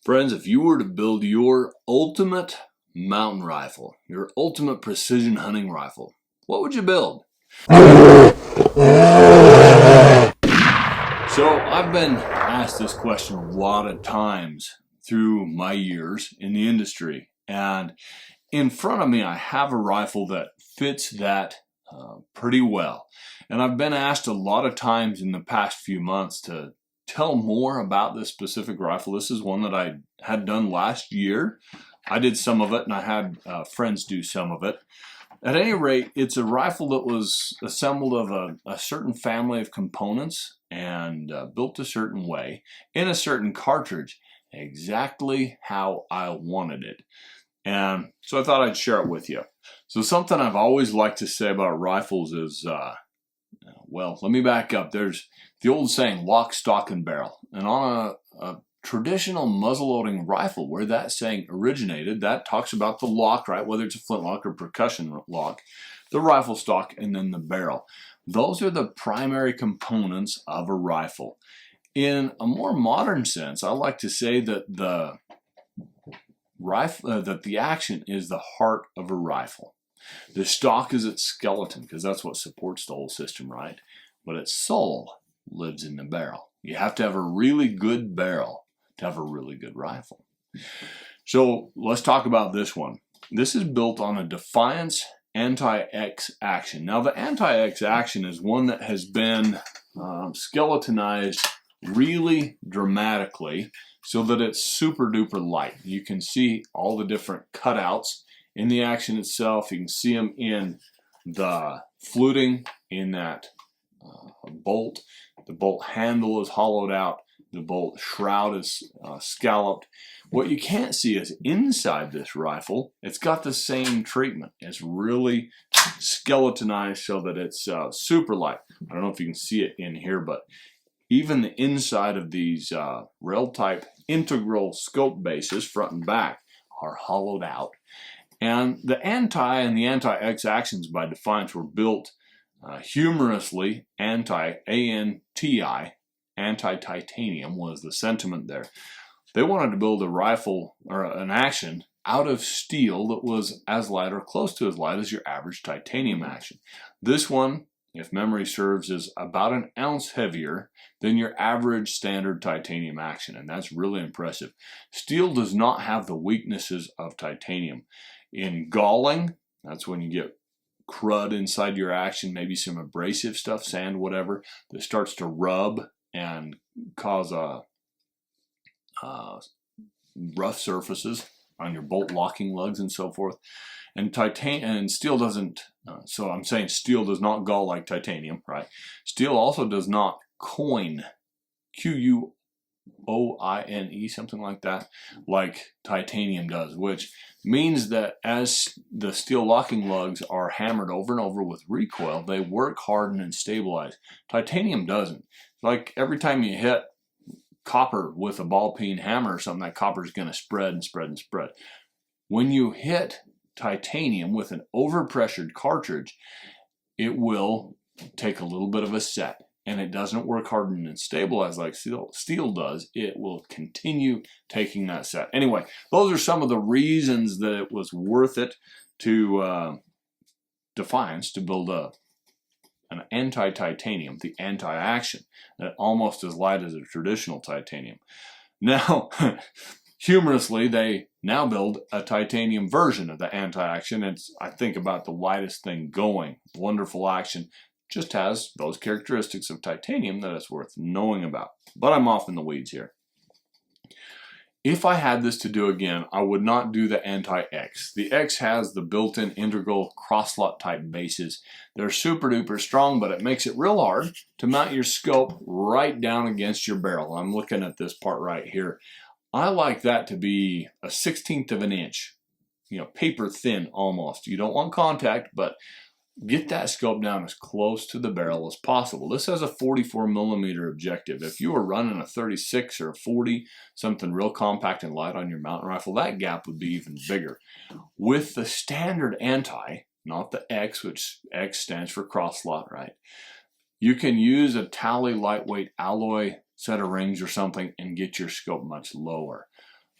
Friends, if you were to build your ultimate mountain rifle, your ultimate precision hunting rifle, what would you build? So I've been asked this question a lot of times through my years in the industry, and in front of me I have a rifle that fits that pretty well. And I've been asked a lot of times in the past few months to tell more about this specific rifle. This is one that I had done last year. I did some of it and I had friends do some of it. At any rate, it's a rifle that was assembled of a certain family of components and built a certain way in a certain cartridge, exactly how I wanted it. And so I thought I'd share it with you. So something I've always liked to say about rifles is, well, let me back up. There's the old saying, lock, stock, and barrel. And on a traditional muzzleloading rifle, where that saying originated, that talks about the lock, right? Whether it's a flintlock or percussion lock, the rifle stock, and then the barrel. Those are the primary components of a rifle. In a more modern sense, I like to say that the action is the heart of a rifle. The stock is its skeleton, because that's what supports the whole system, right? But its soul lives in the barrel. You have to have a really good barrel to have a really good rifle. So let's talk about this one. This is built on a Defiance anti-X action. Now the anti-X action is one that has been skeletonized really dramatically so that it's super duper light. You can see all the different cutouts in the action itself. You can see them in the fluting, in that bolt. The bolt handle is hollowed out. The bolt shroud is scalloped. What you can't see is inside this rifle, it's got the same treatment. It's really skeletonized so that it's super light. I don't know if you can see it in here, but even the inside of these rail type integral scope bases, front and back, are hollowed out. And the anti and the anti-X actions by Defiance were built humorously anti-ANTI, anti-titanium was the sentiment there. They wanted to build a rifle or an action out of steel that was as light or close to as light as your average titanium action. This one, if memory serves, is about an ounce heavier than your average standard titanium action, and that's really impressive. Steel does not have the weaknesses of titanium. In galling, that's when you get crud inside your action, maybe some abrasive stuff, sand, whatever, that starts to rub and cause rough surfaces on your bolt locking lugs and so forth. And steel doesn't, so I'm saying steel does not gall like titanium, right? Steel also does not coin, Q-U-O-I-N-E, something like that, like titanium does, which means that as the steel locking lugs are hammered over and over with recoil, they work, harden, and stabilize. Titanium doesn't. Like every time you hit copper with a ball peen hammer or something, that copper is going to spread and spread and spread. When you hit titanium with an overpressured cartridge, it will take a little bit of a set, and it doesn't work harden and stabilize like steel does. It will continue taking that set. Anyway, those are some of the reasons that it was worth it to Defiance to build an anti-titanium, the anti-action, that almost as light as a traditional titanium. Now, humorously, they now build a titanium version of the anti-action. It's, I think, about the lightest thing going. Wonderful action. Just has those characteristics of titanium that it's worth knowing about. But I'm off in the weeds here. If I had this to do again, I would not do the anti-X. The X has the built-in integral cross-slot type bases. They're super duper strong, but it makes it real hard to mount your scope right down against your barrel. I'm looking at this part right here. I like that to be a 1/16 of an inch, paper thin almost. You don't want contact, but get that scope down as close to the barrel as possible. This has a 44 millimeter objective. If you were running a 36 or a 40, something real compact and light on your mountain rifle, that gap would be even bigger. With the standard anti, not the X, which X stands for cross slot, right? You can use a tally lightweight alloy set of rings or something and get your scope much lower.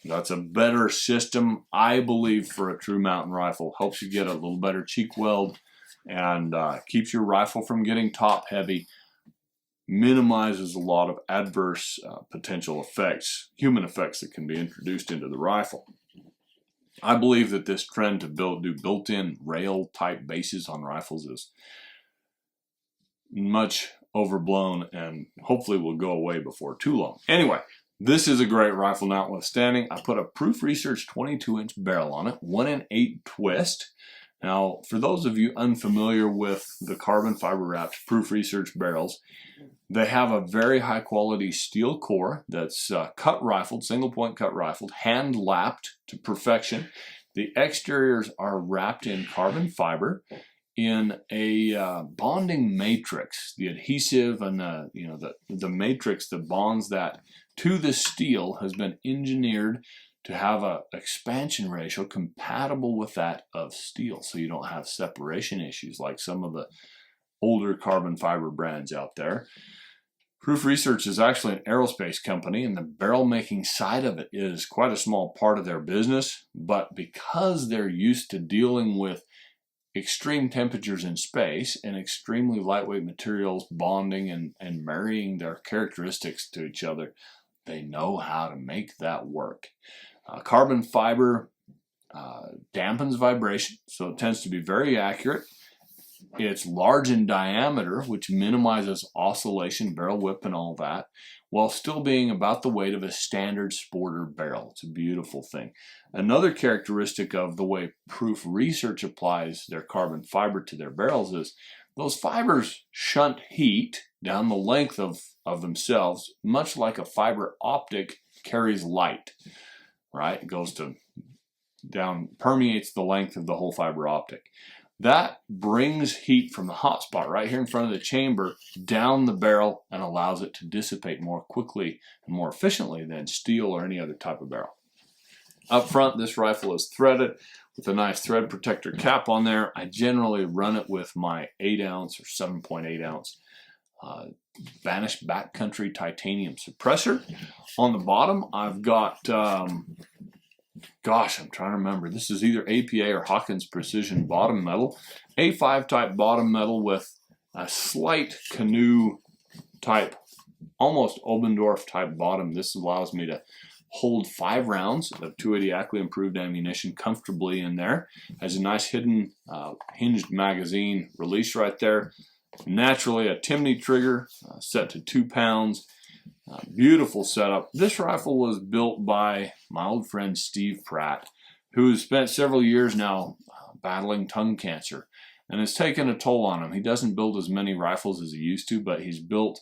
That's a better system, I believe, for a true mountain rifle. Helps you get a little better cheek weld and keeps your rifle from getting top heavy. Minimizes a lot of adverse potential effects, human effects that can be introduced into the rifle. I believe that this trend to do built-in rail type bases on rifles is much overblown and hopefully will go away before too long. Anyway, this is a great rifle notwithstanding. I put a Proof Research 22-inch barrel on it, 1 in 8 twist. Now, for those of you unfamiliar with the carbon fiber wrapped Proof Research barrels, they have a very high quality steel core that's cut rifled, single point cut rifled, hand lapped to perfection. The exteriors are wrapped in carbon fiber in a bonding matrix. The adhesive and the matrix that bonds that to the steel has been engineered to have an expansion ratio compatible with that of steel, so you don't have separation issues like some of the older carbon fiber brands out there. Proof Research is actually an aerospace company, and the barrel making side of it is quite a small part of their business, but because they're used to dealing with extreme temperatures in space and extremely lightweight materials bonding and marrying their characteristics to each other, they know how to make that work. Carbon fiber dampens vibration, so it tends to be very accurate. It's large in diameter, which minimizes oscillation, barrel whip, and all that, while still being about the weight of a standard sporter barrel. It's a beautiful thing. Another characteristic of the way Proof Research applies their carbon fiber to their barrels is those fibers shunt heat down the length of themselves, much like a fiber optic carries light, right? It goes down, permeates the length of the whole fiber optic. That brings heat from the hot spot right here in front of the chamber down the barrel and allows it to dissipate more quickly and more efficiently than steel or any other type of barrel. Up front, this rifle is threaded with a nice thread protector cap on there. I generally run it with my 8-ounce or 7.8 ounce vanished backcountry titanium suppressor. On the bottom, I've got gosh, I'm trying to remember. This is either APA or Hawkins precision bottom metal. A5 type bottom metal with a slight canoe type, almost Obendorf type bottom. This allows me to hold 5 rounds of 280 Ackley Improved ammunition comfortably in there. Has a nice hidden hinged magazine release right there. Naturally a Timney trigger set to 2 pounds. Beautiful setup. This rifle was built by my old friend Steve Pratt, who has spent several years now battling tongue cancer, and it's taken a toll on him. He doesn't build as many rifles as he used to, but he's built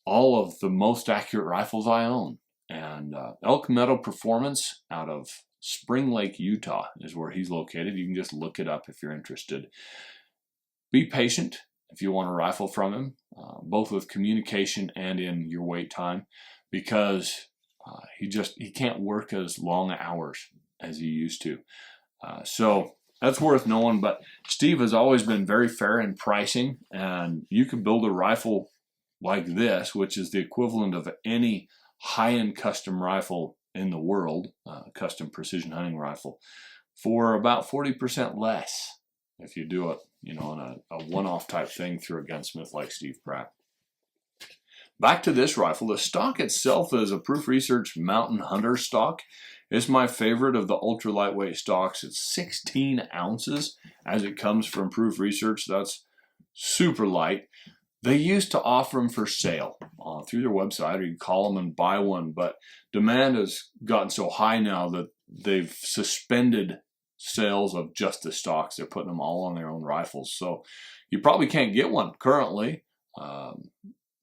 all of the most accurate rifles I own. And Elk Meadow Performance out of Spring Lake, Utah is where he's located. You can just look it up if you're interested. Be patient if you want a rifle from him, both with communication and in your wait time, because he can't work as long hours as he used to. So that's worth knowing. But Steve has always been very fair in pricing, and you can build a rifle like this, which is the equivalent of any high-end custom rifle in the world, custom precision hunting rifle, for about 40% less if you do it, on a one-off type thing through a gunsmith like Steve Pratt. Back to this rifle. The stock itself is a Proof Research Mountain Hunter stock. It's my favorite of the ultra lightweight stocks. It's 16 ounces as it comes from Proof Research. That's super light. They used to offer them for sale through their website, or you call them and buy one, but demand has gotten so high now that they've suspended sales of just the stocks. They're putting them all on their own rifles, so you probably can't get one currently.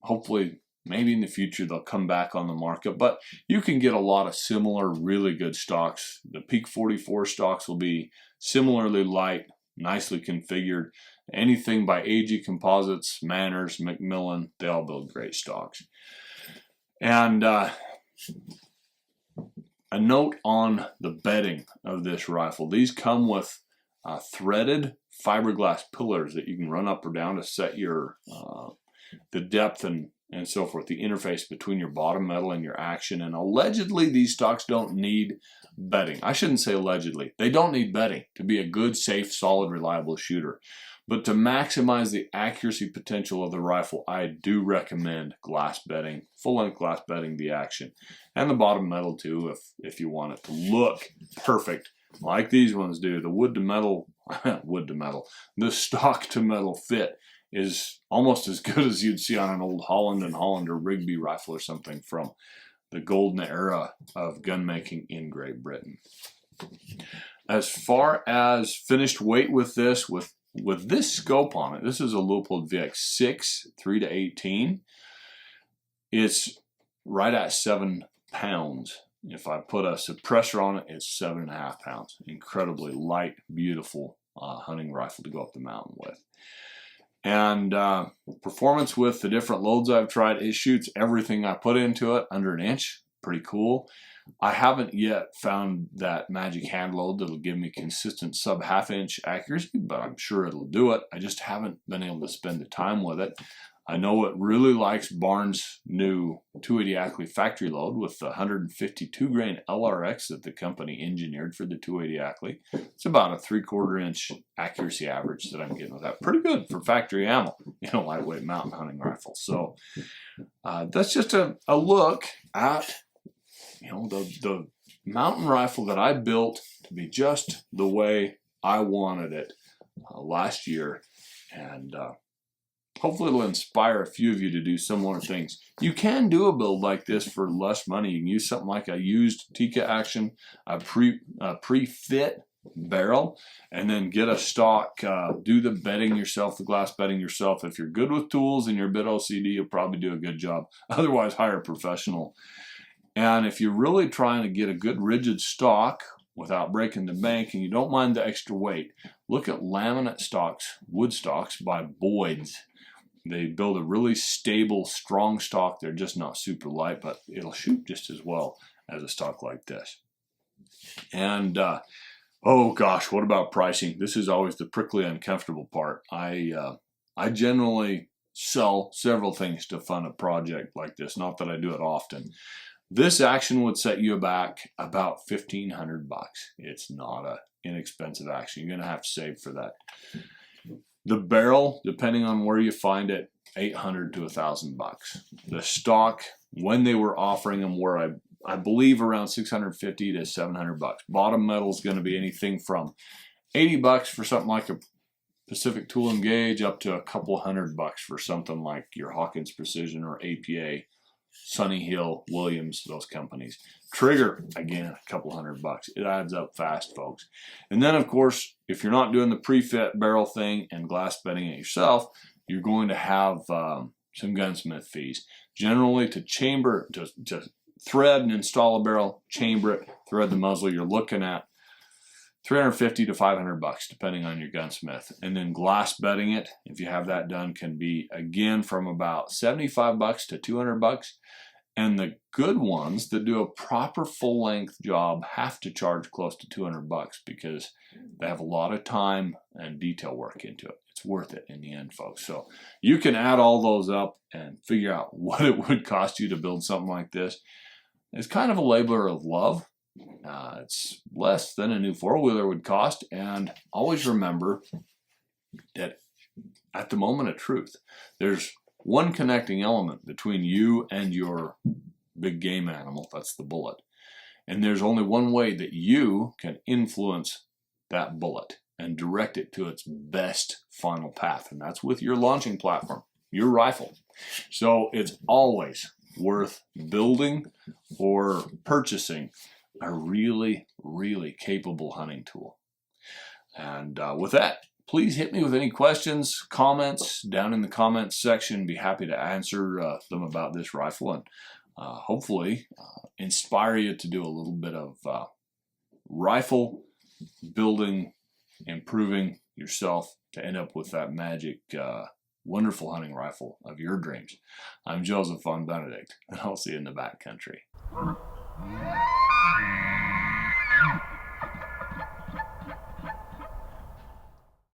Hopefully, maybe in the future they'll come back on the market, but you can get a lot of similar really good stocks. The Peak 44 stocks will be similarly light, nicely configured. Anything by AG Composites, Manners, Macmillan, they all build great stocks. And a note on the bedding of this rifle. These come with threaded fiberglass pillars that you can run up or down to set your the depth and and so forth, the interface between your bottom metal and your action. And allegedly, these stocks don't need bedding. I shouldn't say allegedly. They don't need bedding to be a good, safe, solid, reliable shooter. But to maximize the accuracy potential of the rifle, I do recommend glass bedding, full-length glass bedding the action. And the bottom metal too, if you want it to look perfect, like these ones do. The wood to metal, the stock to metal fit is almost as good as you'd see on an old Holland and Holland or Rigby rifle or something from the golden era of gun making in Great Britain. As far as finished weight with this, with this scope on it, this is a Leupold VX6 3-18. It's right at 7 pounds. If I put a suppressor on it, it's 7.5 pounds. Incredibly light, beautiful hunting rifle to go up the mountain with. And performance with the different loads I've tried, it shoots everything I put into it under an inch. Pretty cool. I haven't yet found that magic hand load that'll give me consistent sub-half inch accuracy, but I'm sure it'll do it. I just haven't been able to spend the time with it. I know it really likes Barnes' new 280 Ackley factory load with the 152 grain LRX that the company engineered for the 280 Ackley. It's about a 3/4 inch accuracy average that I'm getting with that. Pretty good for factory ammo in a lightweight mountain hunting rifle. So that's just a look at the mountain rifle that I built to be just the way I wanted it last year, and hopefully it'll inspire a few of you to do similar things. You can do a build like this for less money. You can use something like a used Tikka action, a pre-fit barrel, and then get a stock, do the bedding yourself, the glass bedding yourself. If you're good with tools and you're a bit OCD, you'll probably do a good job. Otherwise, hire a professional. And if you're really trying to get a good rigid stock without breaking the bank and you don't mind the extra weight, look at laminate stocks, wood stocks by Boyd's. They build a really stable, strong stock. They're just not super light, but it'll shoot just as well as a stock like this. And oh gosh, what about pricing? This is always the prickly, uncomfortable part. I generally sell several things to fund a project like this. Not that I do it often. This action would set you back about $1,500. It's not an inexpensive action. You're going to have to save for that. The barrel, depending on where you find it, $800 to $1,000. The stock, when they were offering them, were I believe around $650 to $700. Bottom metal is going to be anything from $80 for something like a Pacific Tool and Gauge up to a couple $100 for something like your Hawkins Precision or APA, Sunny Hill, Williams, those companies. Trigger, again, a couple $100. It adds up fast, folks. And then, of course, if you're not doing the pre-fit barrel thing and glass bedding it yourself, you're going to have some gunsmith fees. Generally, to chamber, to thread and install a barrel, chamber it, thread the muzzle, you're looking at $350 to $500, depending on your gunsmith. And then glass bedding it, if you have that done, can be, again, from about $75 to $200. And the good ones that do a proper full-length job have to charge close to $200 because they have a lot of time and detail work into it. It's worth it in the end, folks. So you can add all those up and figure out what it would cost you to build something like this. It's kind of a labor of love. It's less than a new four-wheeler would cost, and always remember that at the moment of truth, there's one connecting element between you and your big game animal, that's the bullet. And there's only one way that you can influence that bullet and direct it to its best final path, and that's with your launching platform, your rifle. So it's always worth building or purchasing a really, really capable hunting tool. And with that, please hit me with any questions, comments down in the comments section. Be happy to answer them about this rifle and hopefully inspire you to do a little bit of rifle building, improving yourself to end up with that magic, wonderful hunting rifle of your dreams. I'm Joseph von Benedict, and I'll see you in the backcountry.